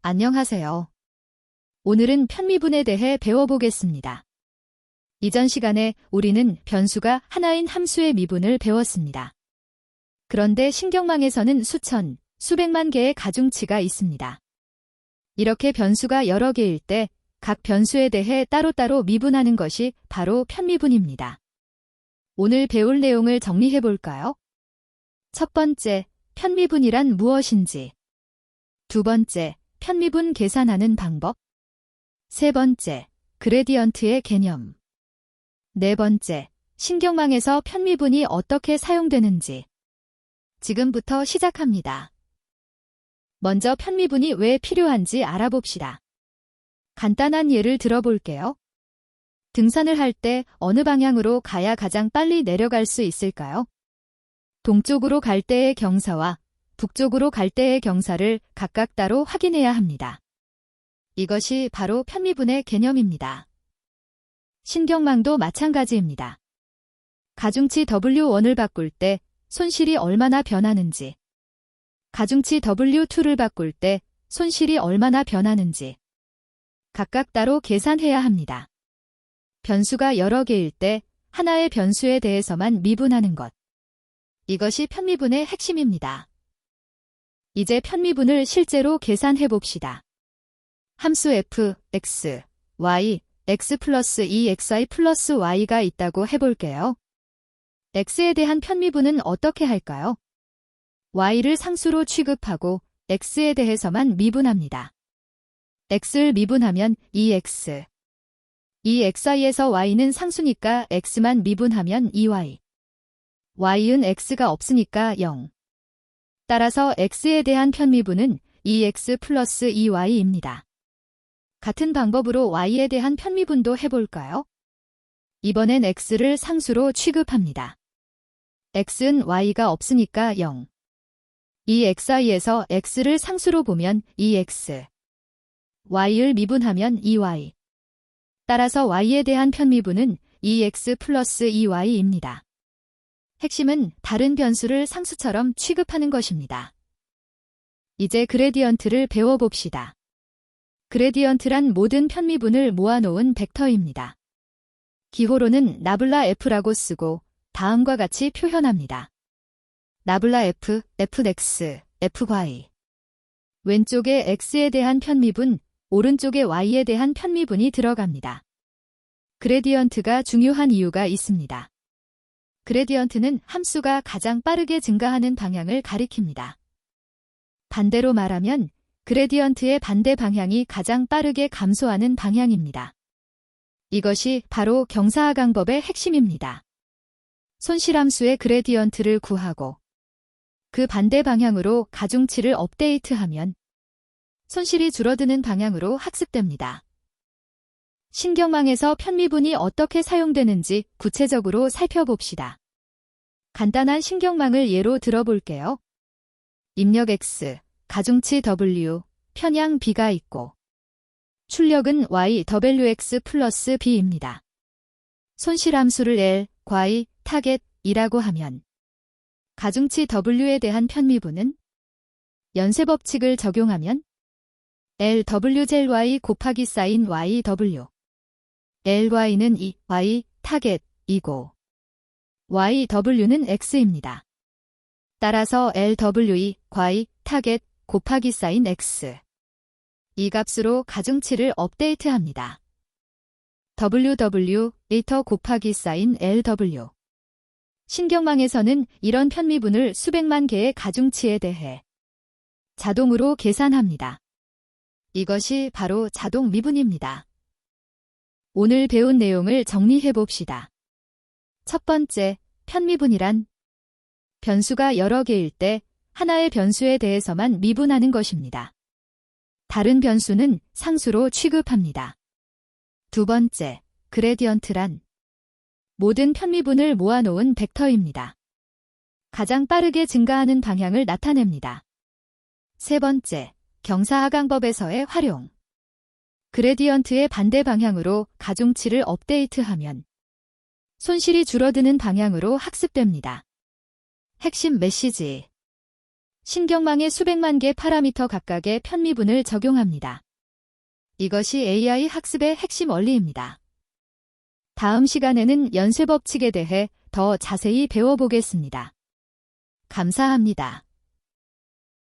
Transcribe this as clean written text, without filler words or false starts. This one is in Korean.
안녕하세요. 오늘은 편미분에 대해 배워보겠습니다. 이전 시간에 우리는 변수가 하나인 함수의 미분을 배웠습니다. 그런데 신경망에서는 수천, 수백만 개의 가중치가 있습니다. 이렇게 변수가 여러 개일 때 각 변수에 대해 따로따로 미분하는 것이 바로 편미분입니다. 오늘 배울 내용을 정리해 볼까요? 첫 번째, 편미분이란 무엇인지. 두 번째, 편미분 계산하는 방법. 세 번째, 그레디언트의 개념. 네 번째, 신경망에서 편미분이 어떻게 사용되는지. 지금부터 시작합니다. 먼저 편미분이 왜 필요한지 알아봅시다. 간단한 예를 들어볼게요. 등산을 할 때 어느 방향으로 가야 가장 빨리 내려갈 수 있을까요? 동쪽으로 갈 때의 경사와 북쪽으로 갈 때의 경사를 각각 따로 확인해야 합니다. 이것이 바로 편미분의 개념입니다. 신경망도 마찬가지입니다. 가중치 W1을 바꿀 때 손실이 얼마나 변하는지, 가중치 W2를 바꿀 때 손실이 얼마나 변하는지 각각 따로 계산해야 합니다. 변수가 여러 개일 때 하나의 변수에 대해서만 미분하는 것. 이것이 편미분의 핵심입니다. 이제 편미분을 실제로 계산해 봅시다. 함수 f, x, y, x 플러스 2xy 플러스 y가 있다고 해볼게요. x에 대한 편미분은 어떻게 할까요? y를 상수로 취급하고 x에 대해서만 미분합니다. x를 미분하면 2x. 2xy에서 y는 상수니까 x만 미분하면 2y. y은 x가 없으니까 0. 따라서 x에 대한 편미분은 2x 플러스 2y입니다. 같은 방법으로 y에 대한 편미분도 해볼까요? 이번엔 x를 상수로 취급합니다. x는 y가 없으니까 0. 2xy에서 x를 상수로 보면 2x. y를 미분하면 2y. 따라서 y에 대한 편미분은 2x 플러스 2y입니다. 핵심은 다른 변수를 상수처럼 취급하는 것입니다. 이제 그레디언트를 배워봅시다. 그레디언트란 모든 편미분을 모아놓은 벡터입니다. 기호로는 나블라 f라고 쓰고 다음과 같이 표현합니다. 나블라 f, fx, fy. 왼쪽에 x에 대한 편미분, 오른쪽에 y에 대한 편미분이 들어갑니다. 그레디언트가 중요한 이유가 있습니다. 그레디언트는 함수가 가장 빠르게 증가하는 방향을 가리킵니다. 반대로 말하면 그레디언트의 반대 방향이 가장 빠르게 감소하는 방향입니다. 이것이 바로 경사하강법의 핵심입니다. 손실함수의 그레디언트를 구하고 그 반대 방향으로 가중치를 업데이트하면 손실이 줄어드는 방향으로 학습됩니다. 신경망에서 편미분이 어떻게 사용되는지 구체적으로 살펴봅시다. 간단한 신경망을 예로 들어볼게요. 입력 x, 가중치 w, 편향 b가 있고 출력은 y, wx 플러스 b입니다. 손실함수를 L, y, 타겟이라고 하면 가중치 w에 대한 편미분은 연쇄법칙을 적용하면 LWZY 곱하기 사인 YW. LY는 Y, 타겟이고 YW는 X입니다. 따라서 LWE, Y, 타겟 곱하기 사인 X. 이 값으로 가중치를 업데이트합니다. WW, 리터 곱하기 사인 LW. 신경망에서는 이런 편미분을 수백만 개의 가중치에 대해 자동으로 계산합니다. 이것이 바로 자동 미분입니다. 오늘 배운 내용을 정리해 봅시다. 첫 번째, 편미분이란 변수가 여러 개일 때 하나의 변수에 대해서만 미분하는 것입니다. 다른 변수는 상수로 취급합니다. 두 번째, 그레디언트란 모든 편미분을 모아놓은 벡터입니다. 가장 빠르게 증가하는 방향을 나타냅니다. 세 번째, 경사하강법에서의 활용. 그레디언트의 반대 방향으로 가중치를 업데이트하면 손실이 줄어드는 방향으로 학습됩니다. 핵심 메시지. 신경망에 수백만 개 파라미터 각각의 편미분을 적용합니다. 이것이 AI 학습의 핵심 원리입니다. 다음 시간에는 연쇄 법칙에 대해 더 자세히 배워보겠습니다. 감사합니다.